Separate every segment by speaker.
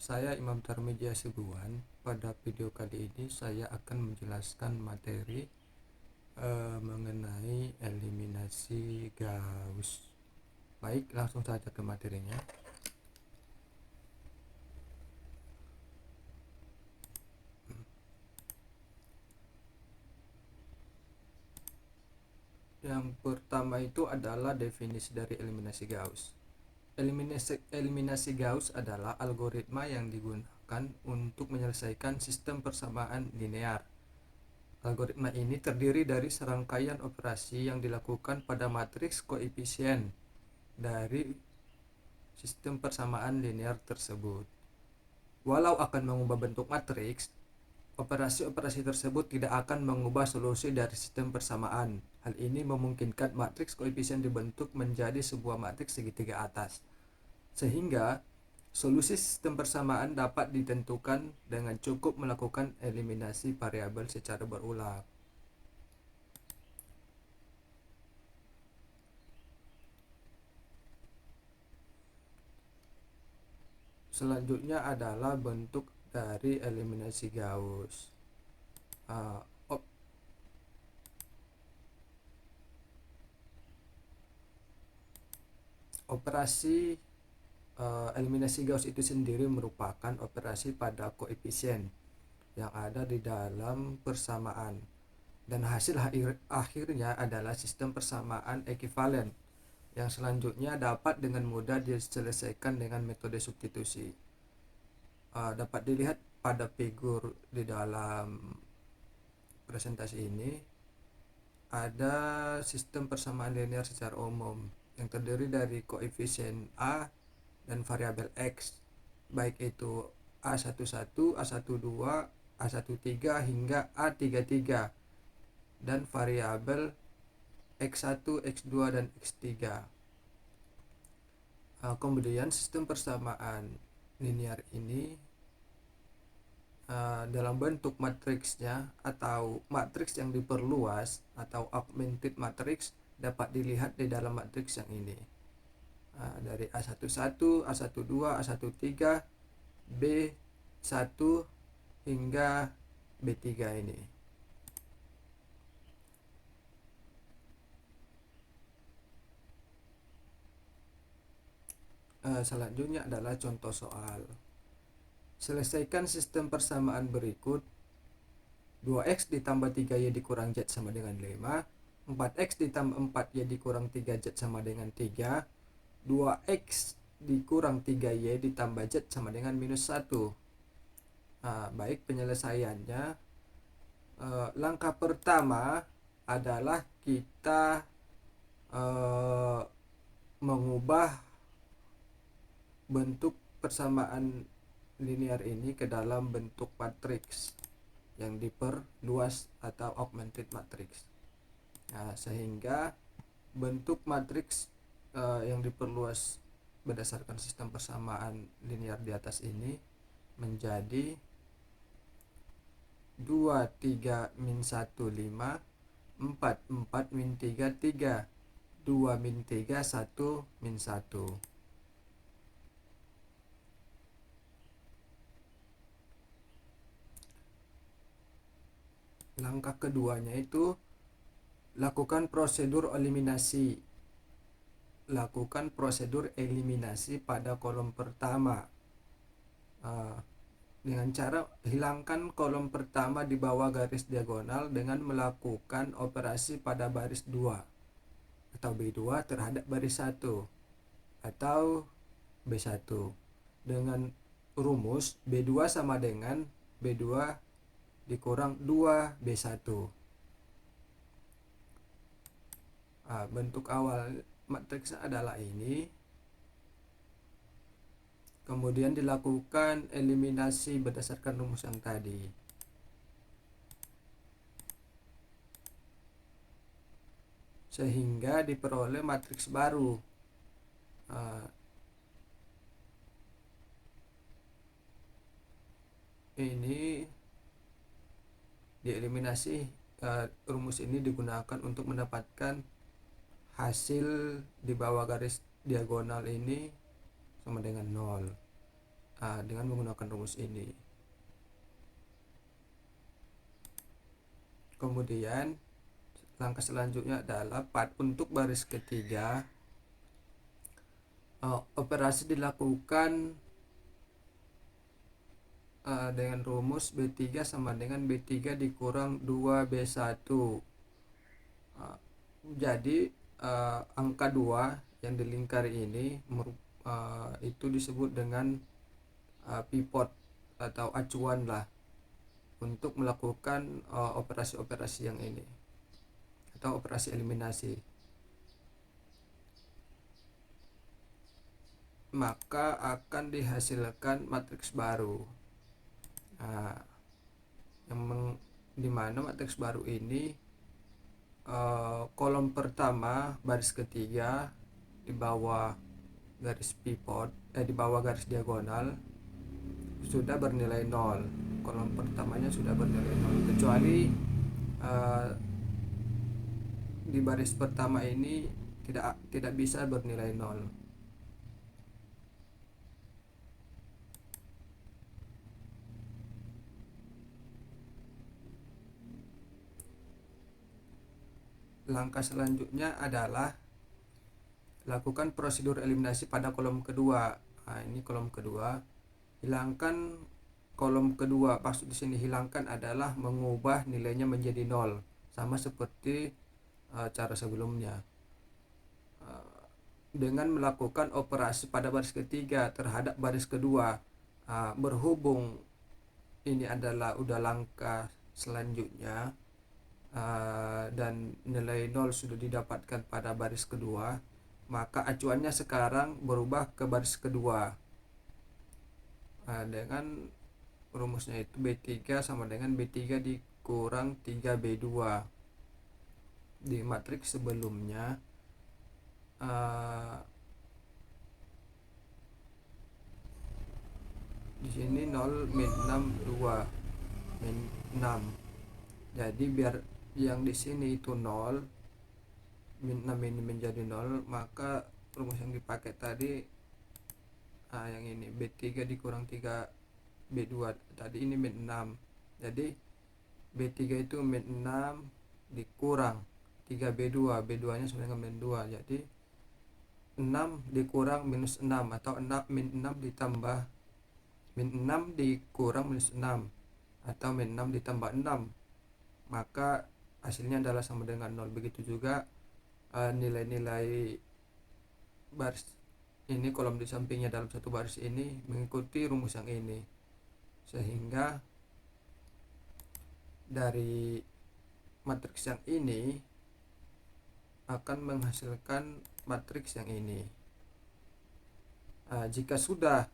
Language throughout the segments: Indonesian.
Speaker 1: Saya Imam Tarmija Sibuan. Pada video kali ini saya akan menjelaskan materi mengenai eliminasi Gauss. Baik, langsung saja ke materinya. Yang pertama itu adalah definisi dari eliminasi Gauss. Eliminasi Gauss adalah algoritma yang digunakan untuk menyelesaikan sistem persamaan linear. Algoritma ini terdiri dari serangkaian operasi yang dilakukan pada matriks koefisien dari sistem persamaan linear tersebut. Walau akan mengubah bentuk matriks, operasi-operasi tersebut tidak akan mengubah solusi dari sistem persamaan. Hal ini memungkinkan matriks koefisien dibentuk menjadi sebuah matriks segitiga atas, sehingga solusi sistem persamaan dapat ditentukan dengan cukup melakukan eliminasi variabel secara berulang. Selanjutnya adalah bentuk dari eliminasi Gauss. Operasi eliminasi Gauss itu sendiri merupakan operasi pada koefisien yang ada di dalam persamaan, dan hasil akhirnya adalah sistem persamaan ekivalen yang selanjutnya dapat dengan mudah diselesaikan dengan metode substitusi. Dapat dilihat pada figur di dalam presentasi ini. Ada sistem persamaan linear secara umum yang terdiri dari koefisien A dan variabel X, baik itu A11, A12, A13 hingga A33, dan variabel X1, X2, dan X3. Kemudian sistem persamaan linear ini dalam bentuk matriksnya atau matriks yang diperluas atau augmented matrix dapat dilihat di dalam matriks yang ini. Dari A11, A12, A13, B1 hingga B3 ini. Selanjutnya adalah contoh soal. Selesaikan sistem persamaan berikut. 2x ditambah 3y dikurang z sama dengan 5, 4x ditambah 4y dikurang 3z sama dengan 3, 2x dikurang 3y ditambah z sama dengan minus 1. Baik, penyelesaiannya. Langkah pertama adalah kita mengubah bentuk persamaan linear ini ke dalam bentuk matriks yang diperluas atau augmented matrix. Sehingga bentuk matriks yang diperluas berdasarkan sistem persamaan linear di atas ini menjadi 2, 3, min 1, 5, 4, 4, min 3, 3, 2, min 3, 1, min 1. Langkah keduanya itu lakukan prosedur eliminasi. Lakukan prosedur eliminasi pada kolom pertama dengan cara hilangkan kolom pertama di bawah garis diagonal dengan melakukan operasi pada baris 2 atau B2 terhadap baris 1 atau B1 dengan rumus B2 sama dengan B2 dikurang 2 B1. Bentuk awal matriksnya adalah ini. Kemudian dilakukan eliminasi berdasarkan rumus yang tadi. Sehingga diperoleh matriks baru. Ini dieliminasi. Rumus ini digunakan untuk mendapatkan hasil di bawah garis diagonal ini sama dengan 0. dengan menggunakan rumus ini. Kemudian langkah selanjutnya adalah untuk baris ketiga, operasi dilakukan dengan rumus B3 sama dengan B3 dikurang 2B1. Jadi angka 2 yang di lingkar ini itu disebut dengan pivot atau acuan lah untuk melakukan operasi-operasi yang ini atau operasi eliminasi. Maka akan dihasilkan matriks baru. Dimana matriks baru ini kolom pertama baris ketiga di bawah garis pivot, di bawah garis diagonal sudah bernilai 0. Kolom pertamanya sudah bernilai 0 kecuali di baris pertama ini tidak bisa bernilai 0. Langkah selanjutnya adalah lakukan prosedur eliminasi pada kolom kedua. Ini kolom kedua. Hilangkan kolom kedua. Maksud di sini hilangkan adalah mengubah nilainya menjadi 0, sama seperti cara sebelumnya. Dengan melakukan operasi pada baris ketiga terhadap baris kedua, berhubung ini adalah udah langkah selanjutnya, dan nilai 0 sudah didapatkan pada baris kedua, maka acuannya sekarang berubah ke baris kedua dengan rumusnya itu B3 sama dengan B3 dikurang 3B2. Di matriks sebelumnya di sini 0 min 6 2 min 6. Jadi biar yang di sini itu 0, min 6 ini menjadi 0, maka rumus yang dipakai tadi yang ini B3 dikurang 3B2 tadi ini min 6. Jadi B3 itu min 6 dikurang 3B2, B2 nya sama dengan min 2. Jadi 6 dikurang minus 6 atau min 6 ditambah min 6 dikurang minus 6 atau min 6 ditambah 6, maka hasilnya adalah sama dengan 0. Begitu juga nilai-nilai baris ini, kolom di sampingnya dalam satu baris ini mengikuti rumus yang ini, sehingga dari matriks yang ini akan menghasilkan matriks yang ini. Jika sudah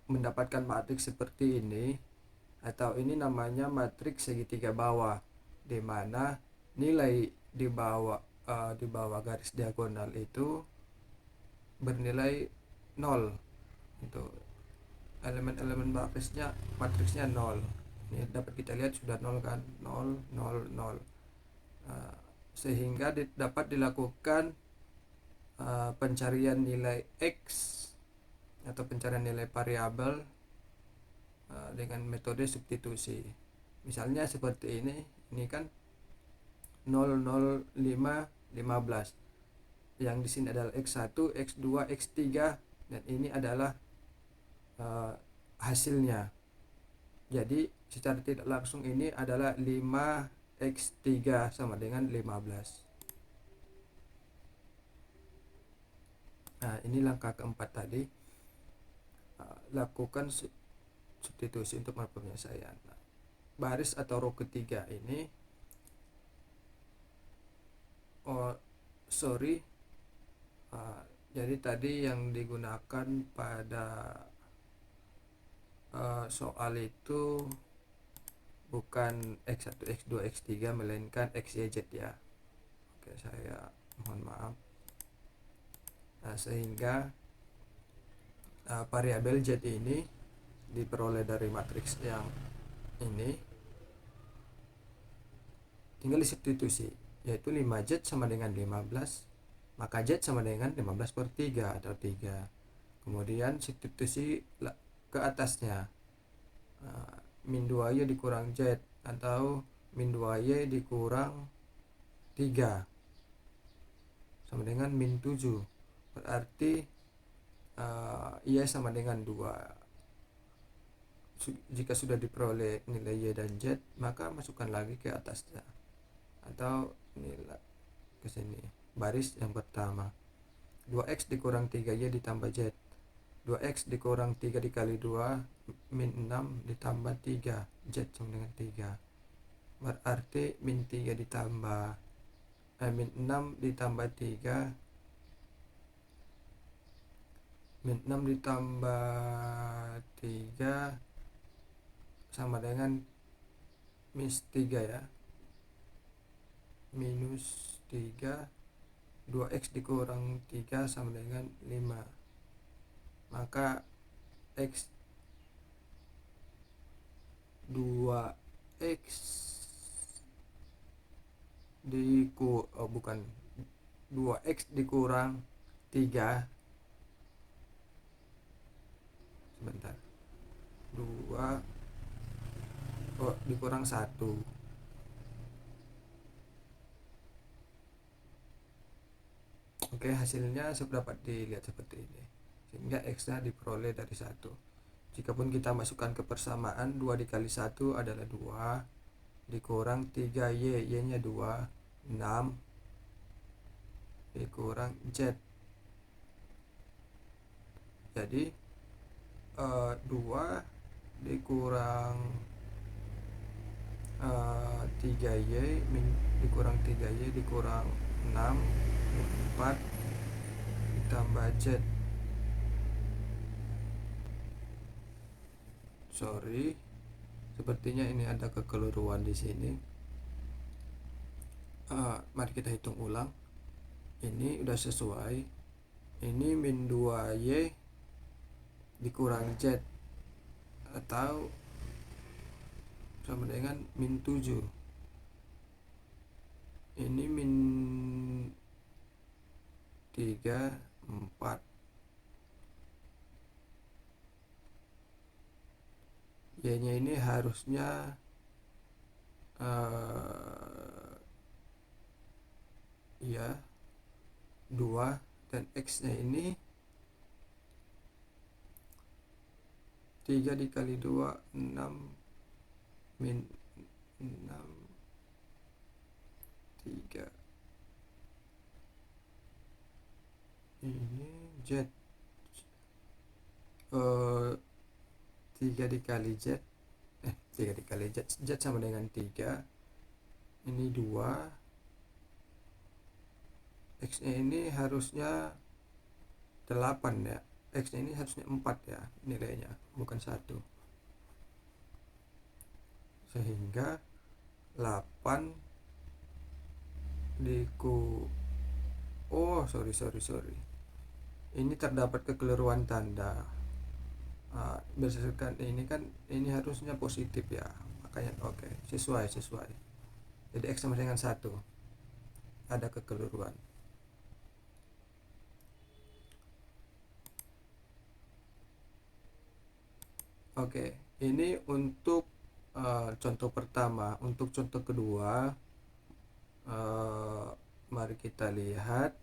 Speaker 1: mendapatkan matriks seperti ini, atau ini namanya matriks segitiga bawah, di mana nilai di bawah garis diagonal itu bernilai 0. Untuk elemen-elemen matriksnya 0. Ini dapat kita lihat sudah 0 kan, 0 0 0. Sehingga dapat dilakukan pencarian nilai X atau pencarian nilai variabel dengan metode substitusi. Misalnya seperti ini kan 0 0 5 15. Yang di sini adalah X1, X2, X3, dan ini adalah hasilnya. Jadi secara tidak langsung ini adalah 5x3 sama dengan 15. Ini langkah keempat tadi, lakukan substitusi untuk penyelesaian. Baris atau row ketiga ini jadi tadi yang digunakan pada soal itu bukan X1, X2, X3 melainkan X, Y, Z ya. Oke, saya mohon maaf. Sehingga variabel Z ini diperoleh dari matriks yang ini, tinggal disubstitusi, yaitu 5Z sama dengan 15, maka Z sama dengan 15/3 atau 3. kemudian substitusi ke atasnya, min 2y dikurang z atau min 2y dikurang 3 sama dengan min 7. Berarti y sama dengan 2. Jika sudah diperoleh nilai y dan z, maka masukkan lagi ke atasnya atau nilai ke sini, baris yang pertama. 2x dikurang 3y ditambah z. 2x dikurang 3 dikali 2 min 6 ditambah 3, z sama dengan 3. Berarti min 3 ditambah min 6 ditambah 3, min 6 ditambah 3 sama dengan minus 3 ya, minus 3. 2x dikurang 3 sama dengan 5, maka x 2x bukan 2x dikurang 3, sebentar, 2 dikurang 1. Oke, hasilnya dapat dilihat seperti ini, sehingga x nya diperoleh dari 1. Jikapun kita masukkan ke persamaan, 2 dikali 1 adalah 2 dikurang 3y, y nya 2, 6 dikurang z. Jadi 2 dikurang 3y dikurang 3y dikurang 6 4 ditambah z. Sorry, sepertinya ini ada kekeliruan di sini. Mari kita hitung ulang. Ini udah sesuai. Ini min 2y dikurang z atau sama dengan min 7. Ini min 3, 4. Y nya ini harusnya ya 2, dan x nya ini 3 dikali 2, 6 min 6 3. Ini z 3 dikali z 3 dikali z, z sama dengan 3. Ini 2. X nya ini harusnya 8 ya, x nya ini harusnya 4 ya nilainya, bukan 1. Sehingga 8 sorry, ini terdapat kekeliruan tanda. Berdasarkan ini kan ini harusnya positif ya, makanya oke, sesuai. Jadi x sama dengan 1, ada kekeliruan. Oke, ini untuk contoh pertama. Untuk contoh kedua, mari kita lihat.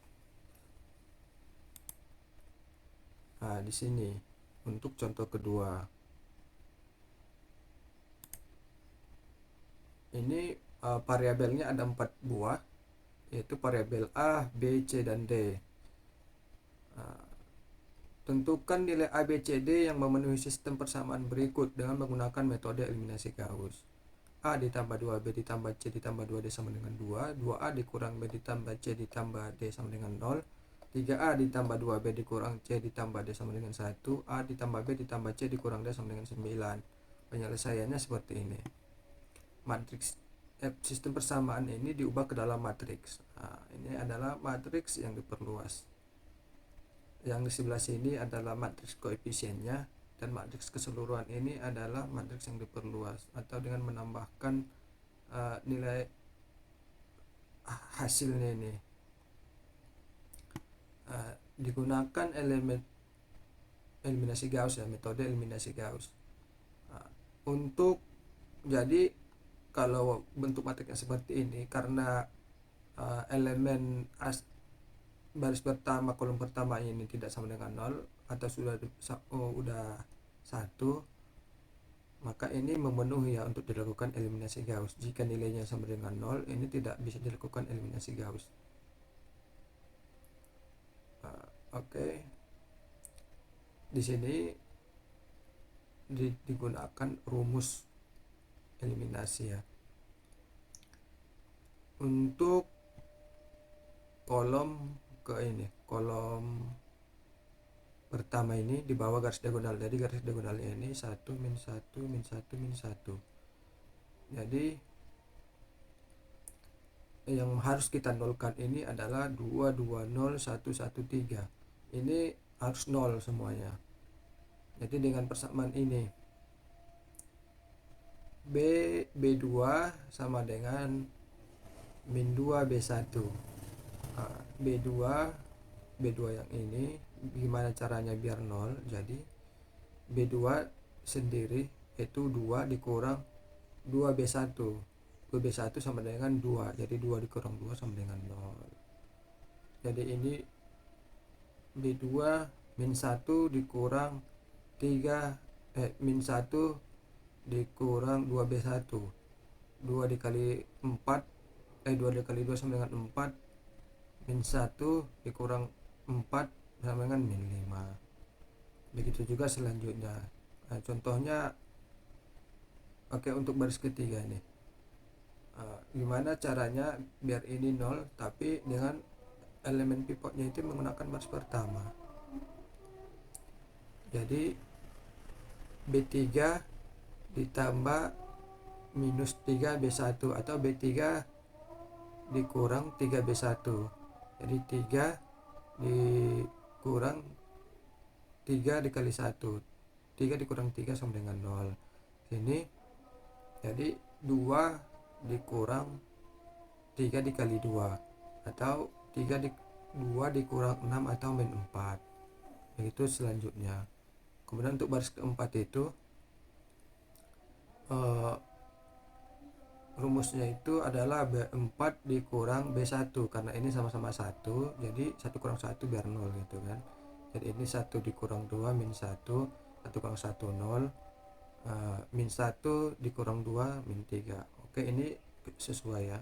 Speaker 1: Di sini untuk contoh kedua, ini variabelnya ada 4 buah, yaitu variabel A, B, C, dan D. Tentukan nilai A, B, C, D yang memenuhi sistem persamaan berikut dengan menggunakan metode eliminasi Gauss. A ditambah 2B ditambah C ditambah 2D sama dengan 2. 2A dikurang B ditambah C ditambah D sama dengan 0. 3A ditambah 2B dikurang C ditambah D sama dengan 1. A ditambah B ditambah C dikurang D sama dengan 9. Penyelesaiannya seperti ini. Matriks sistem persamaan ini diubah ke dalam matriks. Ini adalah matriks yang diperluas. Yang di sebelah sini adalah matriks koefisiennya, dan matriks keseluruhan ini adalah matriks yang diperluas, atau dengan menambahkan nilai hasilnya ini. Digunakan elemen eliminasi Gauss ya, metode eliminasi Gauss. Nah, untuk jadi kalau bentuk matrix yang seperti ini karena elemen baris pertama kolom pertama ini tidak sama dengan 0 atau udah 1, maka ini memenuhi ya untuk dilakukan eliminasi Gauss. Jika nilainya sama dengan 0, ini tidak bisa dilakukan eliminasi Gauss. Oke. Di sini digunakan rumus eliminasi ya. Untuk kolom kolom pertama ini di bawah garis diagonal. Jadi garis diagonalnya ini 1 min 1 min 1 min 1. Jadi yang harus kita nolkan ini adalah 2 2 0 1 1 3. Ini harus 0 semuanya. Jadi dengan persamaan ini B2 sama dengan min 2 B1. B2 yang ini gimana caranya biar 0? Jadi B2 sendiri itu 2 dikurang 2B1. 2B1 sama dengan 2. Jadi 2 dikurang 2 sama dengan 0. Jadi ini B2 min 1 dikurang 3 min 1 dikurang 2B1. 2 dikali 4 2 dikali 2 sama dengan 4, min 1 dikurang 4 sama dengan min 5. Begitu juga selanjutnya. Nah, contohnya untuk baris ketiga nih. Gimana caranya biar ini 0 tapi dengan elemen pivotnya itu menggunakan baris pertama. Jadi B3 ditambah minus 3B1 atau B3 dikurang 3B1. Jadi 3 dikurang 3 dikali 1. 3 dikurang 3 sama dengan 0. Sini jadi 2 dikurang 3 dikali 2 atau 2 dikurang 6 atau min 4. Begitu selanjutnya. Kemudian untuk baris keempat itu rumusnya itu adalah B4 dikurang B1 karena ini sama-sama 1, jadi 1 kurang 1 biar 0 gitu kan. Jadi ini 1 dikurang 2 min 1, 1 kurang 1 0, min 1 dikurang 2 min 3. Oke, ini sesuai ya.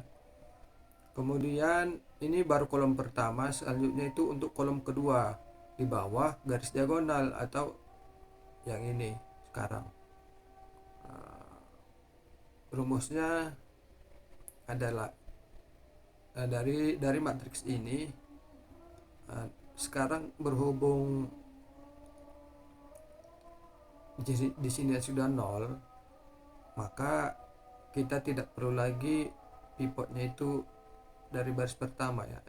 Speaker 1: Kemudian ini baru kolom pertama, selanjutnya itu untuk kolom kedua di bawah garis diagonal atau yang ini sekarang. Rumusnya adalah dari matriks ini sekarang berhubung di sini sudah 0, maka kita tidak perlu lagi pivotnya itu dari baris pertama ya.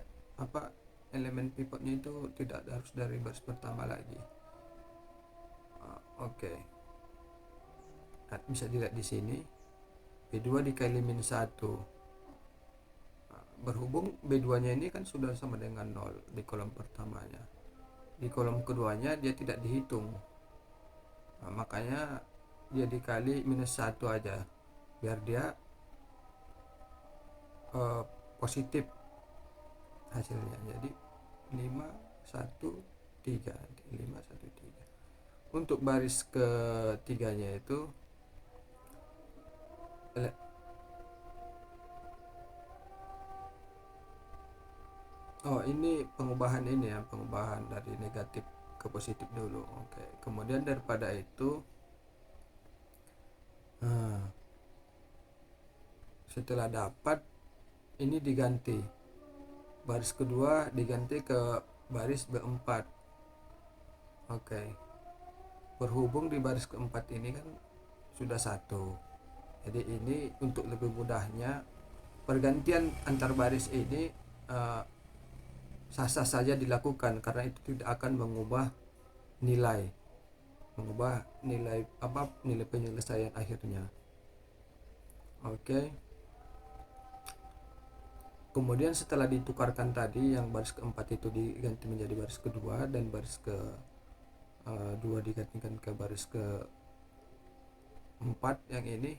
Speaker 1: Elemen pivotnya itu tidak harus dari baris pertama lagi. Oke. Nah, bisa dilihat di sini B2 dikali min 1. Berhubung B2 nya ini kan sudah sama dengan 0 di kolom pertamanya, di kolom keduanya dia tidak dihitung. Makanya dia dikali minus 1 aja biar dia positif hasilnya. Jadi 5 1 3 5 1 3. Untuk baris ketiganya itu ini pengubahan dari negatif ke positif dulu. Oke. Kemudian daripada itu setelah dapat ini diganti, baris kedua diganti ke baris B4. Oke. Berhubung di baris keempat ini kan sudah 1, jadi ini untuk lebih mudahnya pergantian antar baris ini sah-sah saja dilakukan karena itu tidak akan mengubah nilai penyelesaian akhirnya. Oke. Kemudian setelah ditukarkan tadi yang baris keempat itu diganti menjadi baris kedua dan baris 2 digantikan ke baris ke 4 yang ini,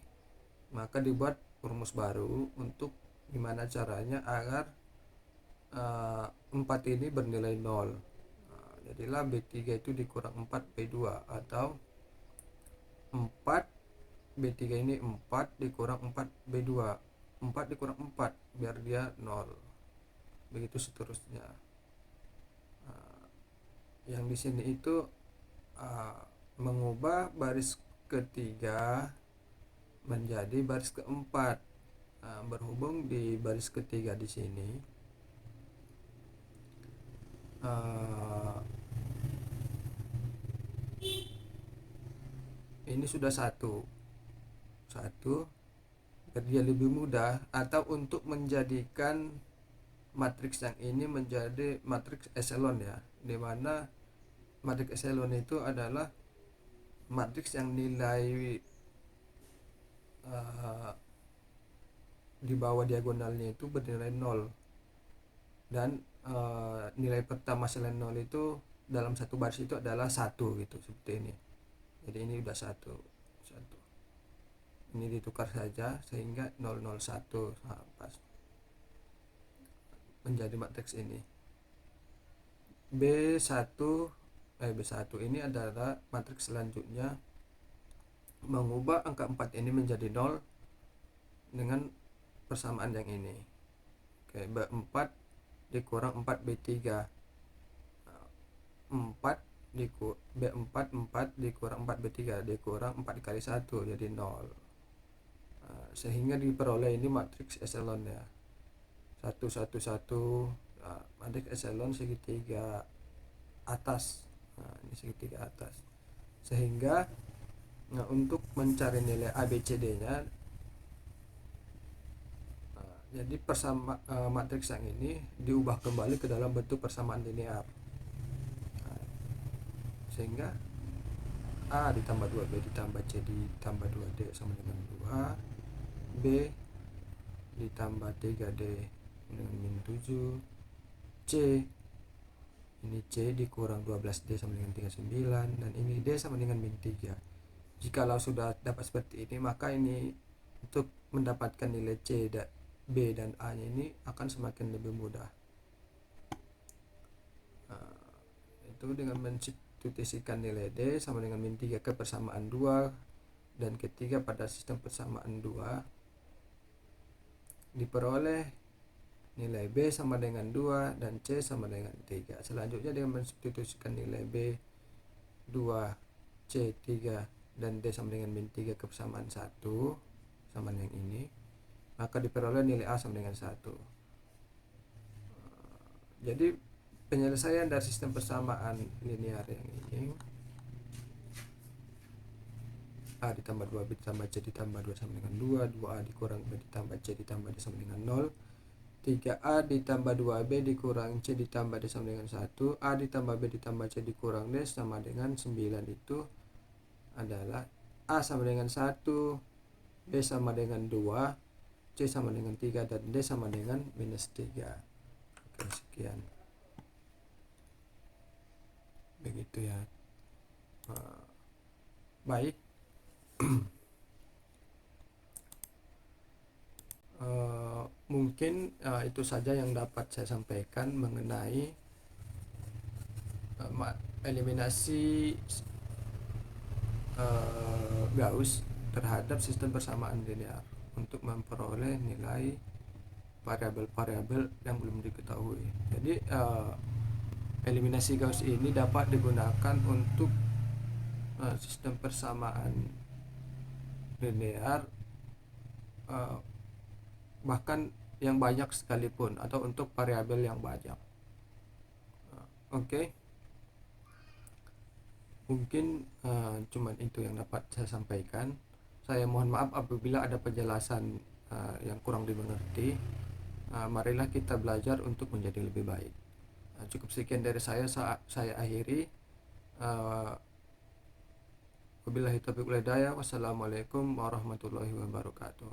Speaker 1: maka dibuat rumus baru untuk gimana caranya agar 4 ini bernilai 0. Jadilah B3 itu dikurang 4 B2, atau 4 B3 ini 4 dikurang 4 B2, 4 dikurang 4 biar dia 0, begitu seterusnya. Yang di sini itu mengubah baris ketiga menjadi baris keempat. Berhubung di baris ketiga di sini ini sudah satu biar dia lebih mudah, atau untuk menjadikan matriks yang ini menjadi matriks echelon ya, dimana matriks echelon itu adalah matriks yang nilai di bawah diagonalnya itu bernilai 0, dan nilai pertama selain 0 itu dalam satu baris itu adalah 1 gitu, seperti ini. Jadi ini udah 1, ini ditukar saja sehingga 001. Pas menjadi matriks ini. B1 ini adalah matriks selanjutnya, mengubah angka 4 ini menjadi 0 dengan persamaan yang ini. Oke, B4 dikurang 4 B3, 4 dikurang 4 B3 dikurang 4 dikali 1 jadi 0. Sehingga diperoleh ini matriks echelon ya, 1 1 1, matriks echelon segitiga atas. Ini segitiga atas. Sehingga untuk mencari nilai ABCD nya, jadi matriks yang ini diubah kembali ke dalam bentuk persamaan linear. Sehingga A ditambah 2B ditambah C ditambah 2D sama dengan 2, B ditambah 3D dengan min 7, C ini C dikurang 12D sama dengan 39, dan ini D sama dengan min 3. Jikalau sudah dapat seperti ini, maka ini untuk mendapatkan nilai C, B dan A nya ini akan semakin lebih mudah. Itu dengan mensubstitusikan nilai D sama dengan min 3 ke persamaan 2 dan ketiga pada sistem persamaan 2, diperoleh nilai B sama dengan 2 dan C sama dengan 3. Selanjutnya dengan mensubstitusikan nilai B 2, C 3 dan D sama dengan min 3 ke persamaan 1 sama yang ini, maka diperoleh nilai A sama dengan 1. Jadi penyelesaian dari sistem persamaan linear yang ini, A ditambah 2B ditambah C ditambah 2 sama dengan 2, 2A dikurang B ditambah C ditambah D sama dengan 0, 3A ditambah 2B dikurang C ditambah D sama dengan 1, A ditambah B ditambah C dikurang D sama dengan 9. Itu adalah A sama dengan 1, B sama dengan 2, C sama dengan 3, dan D sama dengan minus 3. Oke, sekian. Begitu ya. Baik. Mungkin itu saja yang dapat saya sampaikan mengenai eliminasi Gauss terhadap sistem persamaan linear untuk memperoleh nilai variabel-variabel yang belum diketahui. Jadi eliminasi Gauss ini dapat digunakan untuk sistem persamaan linear, bahkan yang banyak sekalipun, atau untuk variabel yang banyak. Oke. Mungkin cuman itu yang dapat saya sampaikan. Saya mohon maaf apabila ada penjelasan yang kurang dimengerti. Marilah kita belajar untuk menjadi lebih baik. Cukup sekian dari saya akhiri. Wabillahi taufiq wal hidayah. Wassalamualaikum warahmatullahi wabarakatuh.